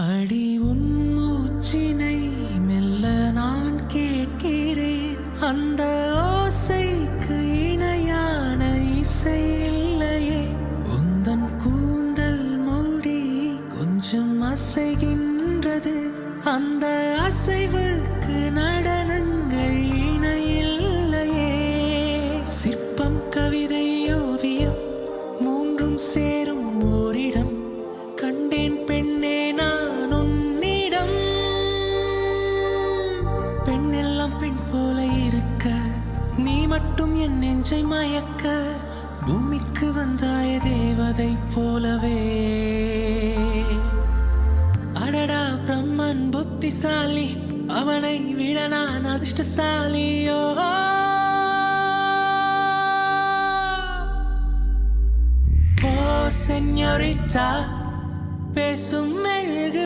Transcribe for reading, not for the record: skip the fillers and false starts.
அடி உன் மூச்சினை மெல்ல நான் கேட்கிறேன். அந்த ஓசைக்கு இணையான இசை இல்லையே. உந்தன் கூந்தல் மூடி கொஞ்சம் அசைகின்றது. அந்த அசைவுக்கு நடனங்கள் இணையில்லையே. சிற்பம், கவிதை, ஓவியம் மூன்றும் சேரும் ஓரிடம். கண்டேன் பெண்ணே நான் உன்னிடம். பெண்ணெல்லாம் பெண் போல இருக்க, நீ மட்டும் என் நெஞ்சை மயக்க. பூமிக்கு வந்தாய தேவதை போலவே. அடடா பிரம்மன் புத்திசாலி, அவனை விட நான் அதிர்ஷ்டசாலியோ. ஓ செஞோரிட்டா, பேசும் மெழுகு